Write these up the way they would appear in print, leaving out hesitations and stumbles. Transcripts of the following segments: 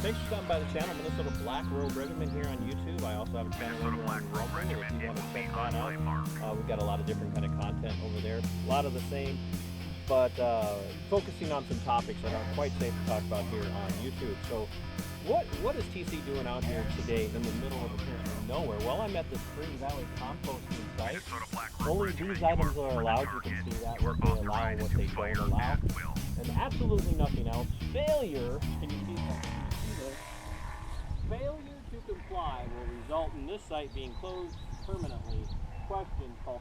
Thanks for stopping by the channel. Minnesota Black Road Riverman here on YouTube. I also have a channel over on Rumble if you want to check that out. We've got a lot of different kind of content over there. A lot of the same, but focusing on some topics that aren't quite safe to talk about here on YouTube. So what is TC doing out here today in the middle of apparently nowhere? Well, I'm at the Spring Valley composting site. Only these items are allowed. You can see that, what they allow and what they don't allow. And absolutely nothing else. Failure, can you see that? Failure to comply will result in this site being closed permanently. Questions, call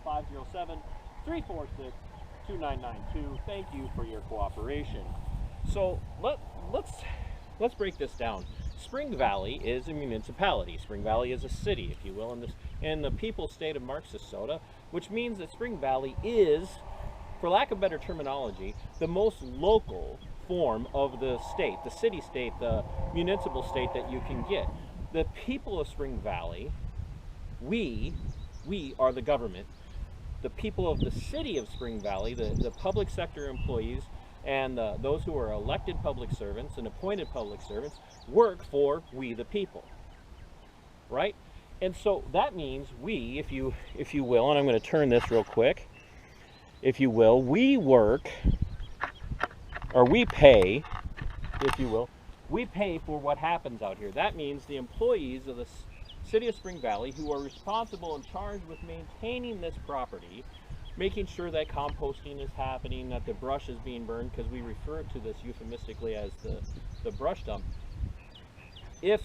507-346-2992. Thank you for your cooperation. So let's break this down. Spring Valley is a municipality. Spring Valley is a city, if you will, in the People's State of Marxisota, which means that Spring Valley is, for lack of better terminology, the most local form of the state, the city-state, the municipal state that you can get. The people of Spring Valley, we are the government. The people of the city of Spring Valley, the public sector employees, and those who are elected public servants and appointed public servants work for we the people, right? And so that means we, if you will, and I'm going to turn this real quick, if you will, we work, or we pay, if you will, we pay for what happens out here. That means the employees of the city of Spring Valley who are responsible and charged with maintaining this property, making sure that composting is happening, that the brush is being burned, because we refer to this euphemistically as the brush dump. If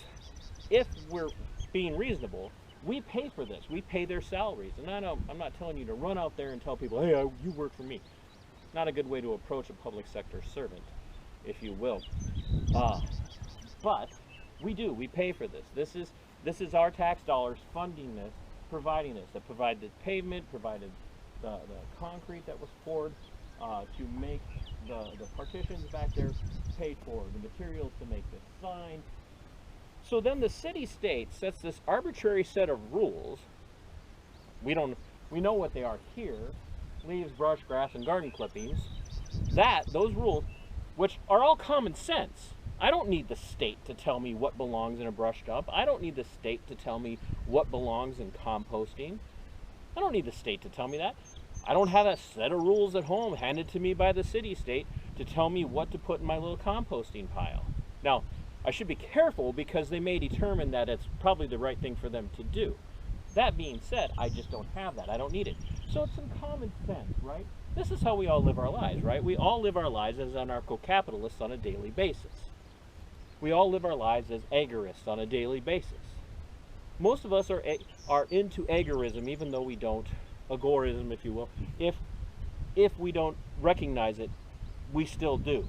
we're being reasonable, we pay for this. We pay their salaries. And I'm not telling you to run out there and tell people, hey, you work for me. Not a good way to approach a public sector servant, if you will. But we do. We pay for this. This is our tax dollars funding this, providing this. That provided pavement, provided the concrete that was poured to make the partitions back there, paid for the materials to make this sign. So then the city-state sets this arbitrary set of rules. We know what they are here: leaves, brush, grass, and garden clippings. Those rules, which are all common sense. I don't need the state to tell me what belongs in a brush dump. I don't need the state to tell me what belongs in composting. I don't need the state to tell me that. I don't have a set of rules at home handed to me by the city-state to tell me what to put in my little composting pile. Now, I should be careful because they may determine that it's probably the right thing for them to do. That being said, I just don't have that. I don't need it. So it's some common sense, right? This is how we all live our lives, right? We all live our lives as anarcho-capitalists on a daily basis. We all live our lives as agorists on a daily basis. Most of us are into agorism, even though we don't, agorism, if you will. If we don't recognize it, we still do.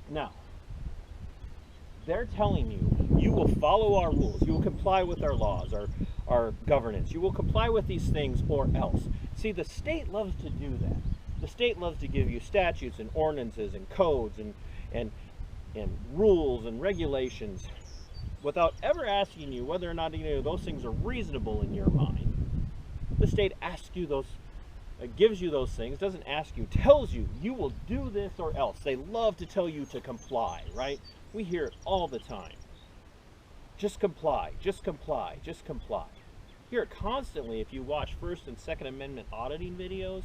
Now, they're telling you will follow our rules, you will comply with our laws, our governance, you will comply with these things or else. See, the state loves to do that. The state loves to give you statutes and ordinances and codes and rules and regulations without ever asking you whether or not any of those things are reasonable in your mind. The state asks you those, gives you those things, doesn't ask you, tells you, you will do this or else. They love to tell you to comply, right? We hear it all the time. Just comply, just comply, just comply. You hear it constantly if you watch First and Second Amendment auditing videos.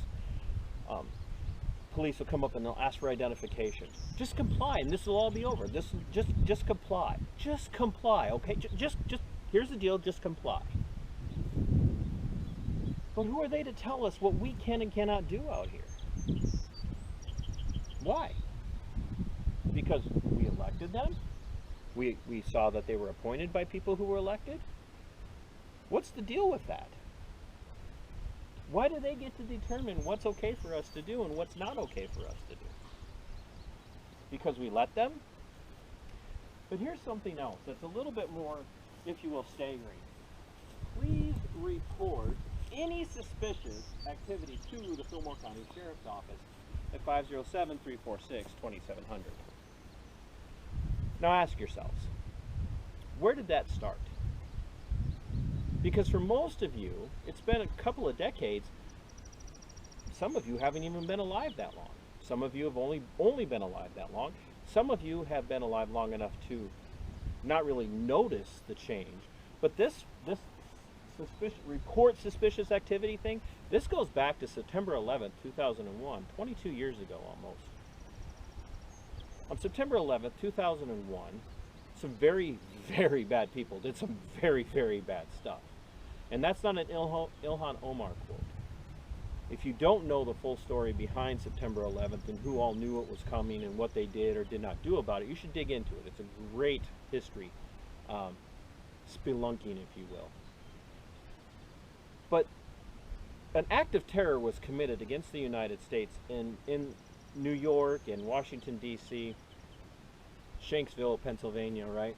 Police will come up and they'll ask for identification. Just comply and this will all be over. Just comply. Just comply, okay? Just here's the deal, just comply. But who are they to tell us what we can and cannot do out here? Why? Because we elected them? We saw that they were appointed by people who were elected? What's the deal with that? Why do they get to determine what's okay for us to do and what's not okay for us to do? Because we let them? But here's something else that's a little bit more, if you will, staggering. Please report any suspicious activity to the Fillmore County Sheriff's Office at 507-346-2700. Now ask yourselves, where did that start? Because for most of you, it's been a couple of decades. Some of you haven't even been alive that long. Some of you have only been alive that long. Some of you have been alive long enough to not really notice the change. But this report suspicious activity thing, this goes back to September 11th, 2001, 22 years ago almost. On September 11th, 2001, some very, very bad people did some very, very bad stuff. And that's not an Ilhan Omar quote. If you don't know the full story behind September 11th and who all knew it was coming and what they did or did not do about it, you should dig into it. It's a great history, spelunking, if you will. But an act of terror was committed against the United States in New York and Washington, D.C., Shanksville, Pennsylvania, right?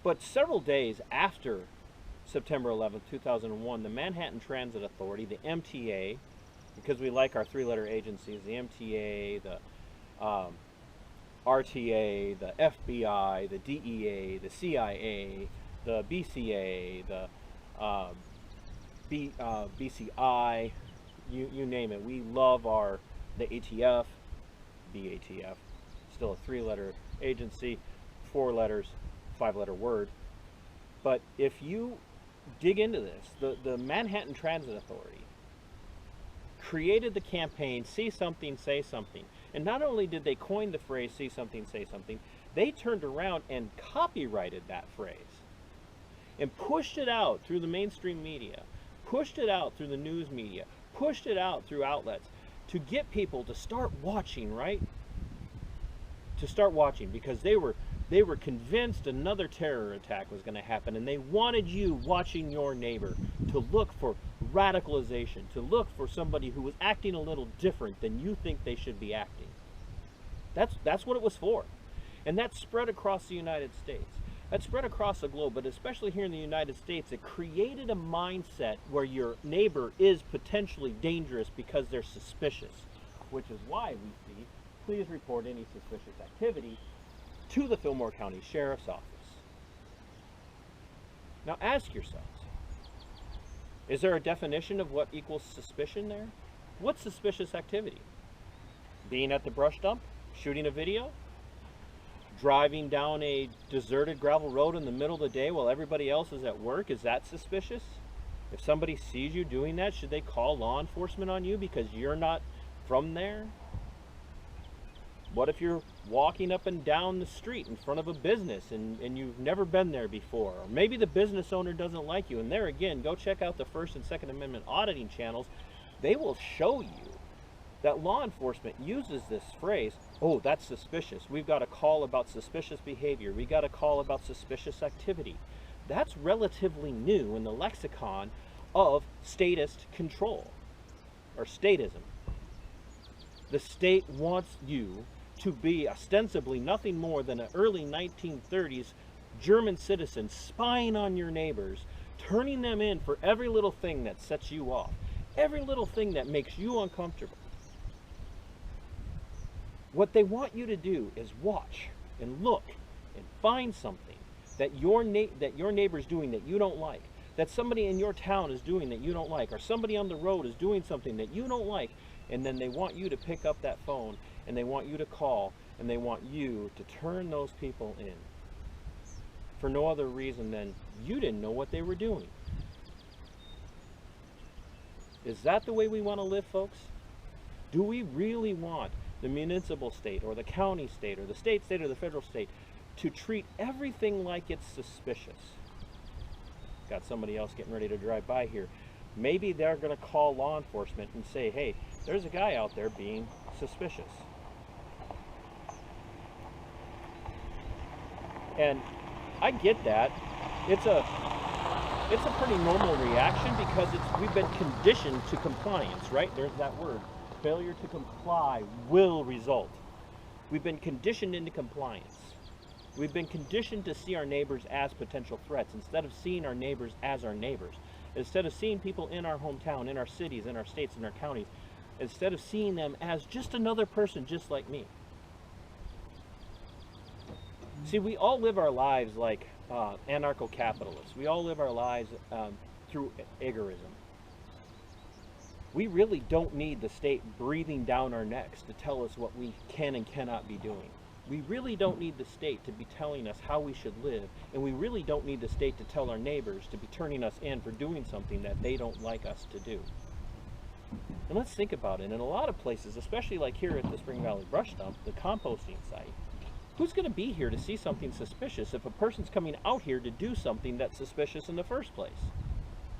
But several days after September 11th, 2001, the Manhattan Transit Authority, the MTA, because we like our three-letter agencies, the MTA, the RTA, the FBI, the DEA, the CIA, the BCA, the BCI, you name it. We love the ATF, BATF, still a three-letter agency, 4 letters, 5-letter word. But if you dig into this, the Manhattan Transit Authority created the campaign, see something, say something. And not only did they coin the phrase, see something, say something, they turned around and copyrighted that phrase and pushed it out through the mainstream media, pushed it out through the news media, pushed it out through outlets to get people to start watching, right? To start watching, because they were convinced another terror attack was going to happen, and they wanted you watching your neighbor to look for radicalization, to look for somebody who was acting a little different than you think they should be acting. That's what it was for. And that spread across the United States. That spread across the globe, but especially here in the United States, it created a mindset where your neighbor is potentially dangerous because they're suspicious, which is why we see, please report any suspicious activity to the Fillmore County Sheriff's Office. Now ask yourselves, is there a definition of what equals suspicion there? What's suspicious activity? Being at the brush dump? Shooting a video? Driving down a deserted gravel road in the middle of the day while everybody else is at work? Is that suspicious? If somebody sees you doing that, should they call law enforcement on you because you're not from there? What if you're walking up and down the street in front of a business and you've never been there before? Or maybe the business owner doesn't like you. And there again, go check out the First and Second Amendment auditing channels. They will show you that law enforcement uses this phrase, oh, that's suspicious. We've got a call about suspicious behavior. We got a call about suspicious activity. That's relatively new in the lexicon of statist control, or statism. The state wants you to be ostensibly nothing more than an early 1930s German citizen spying on your neighbors, turning them in for every little thing that sets you off, every little thing that makes you uncomfortable. What they want you to do is watch and look and find something that your neighbor's doing that you don't like, that somebody in your town is doing that you don't like, or somebody on the road is doing something that you don't like, and then they want you to pick up that phone, and they want you to call, and they want you to turn those people in for no other reason than you didn't know what they were doing. Is that the way we want to live, folks? Do we really want the municipal state or the county state or the state or the federal state to treat everything like it's suspicious? Got somebody else getting ready to drive by here. Maybe they're going to call law enforcement and say, hey, there's a guy out there being suspicious. And I get that. It's a pretty normal reaction because we've been conditioned to compliance, right? There's that word. Failure to comply will result. We've been conditioned into compliance. We've been conditioned to see our neighbors as potential threats instead of seeing our neighbors as our neighbors. Instead of seeing people in our hometown, in our cities, in our states, in our counties, instead of seeing them as just another person just like me. See, we all live our lives like anarcho-capitalists. We all live our lives through agorism. We really don't need the state breathing down our necks to tell us what we can and cannot be doing. We really don't need the state to be telling us how we should live, and we really don't need the state to tell our neighbors to be turning us in for doing something that they don't like us to do. And let's think about it. In a lot of places, especially like here at the Spring Valley Brush Dump, the composting site, who's going to be here to see something suspicious if a person's coming out here to do something that's suspicious in the first place?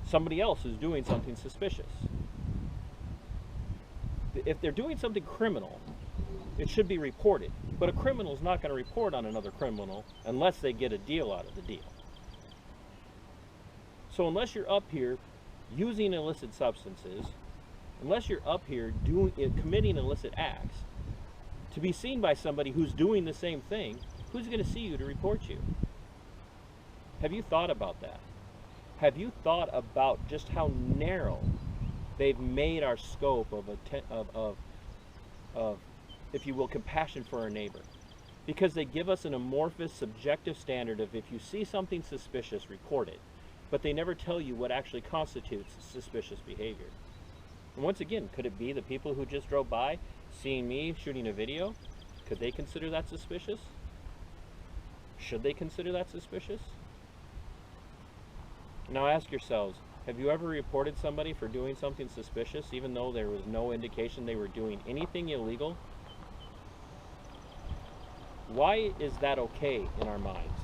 Somebody else is doing something suspicious. If they're doing something criminal, it should be reported. But a criminal is not going to report on another criminal unless they get a deal out of the deal. So unless you're up here using illicit substances, unless you're up here committing illicit acts, to be seen by somebody who's doing the same thing, who's going to see you to report you? Have you thought about that? Have you thought about just how narrow they've made our scope of, if you will, compassion for our neighbor? Because they give us an amorphous, subjective standard of if you see something suspicious, report it. But they never tell you what actually constitutes suspicious behavior. And once again, could it be the people who just drove by, seeing me shooting a video? Could they consider that suspicious? Should they consider that suspicious? Now ask yourselves, have you ever reported somebody for doing something suspicious even though there was no indication they were doing anything illegal? Why is that okay in our minds?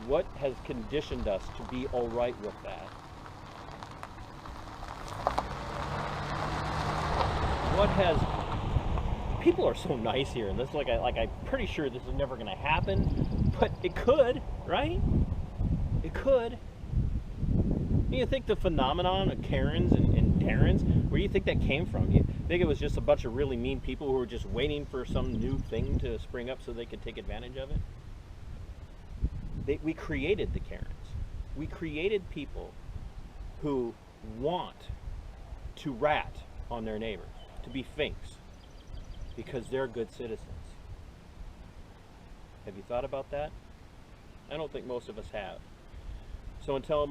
What has conditioned us to be all right with that? What has... People are so nice here, and this is I'm pretty sure this is never going to happen, but it could, right? It could. You think the phenomenon of Karens and Darrens, where do you think that came from? You think it was just a bunch of really mean people who were just waiting for some new thing to spring up so they could take advantage of it? We created the Karens. We created people who want to rat on their neighbors, to be finks, because they're good citizens. Have you thought about that? I don't think most of us have. So until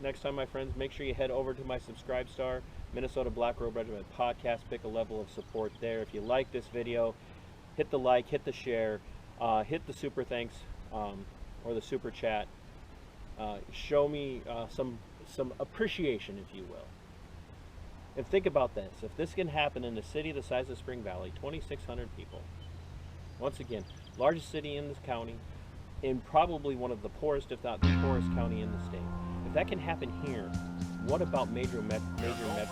next time, my friends, make sure you head over to my Subscribestar, Minnesota Black Robe Regiment podcast. Pick a level of support there. If you like this video, hit the like, hit the share, hit the super thanks or the super chat. Show me some appreciation, if you will. And think about this. If this can happen in a city the size of Spring Valley, 2,600 people, once again, largest city in this county, in probably one of the poorest, if not the poorest county in the state. If that can happen here, what about major metro areas?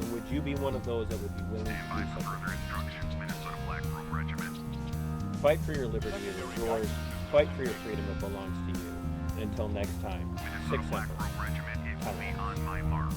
And would you be one of those that would be willing to do something? Fight for your liberty, it is yours. Fight for your freedom, it belongs to you. And until next time, 6 Semper. On my mark.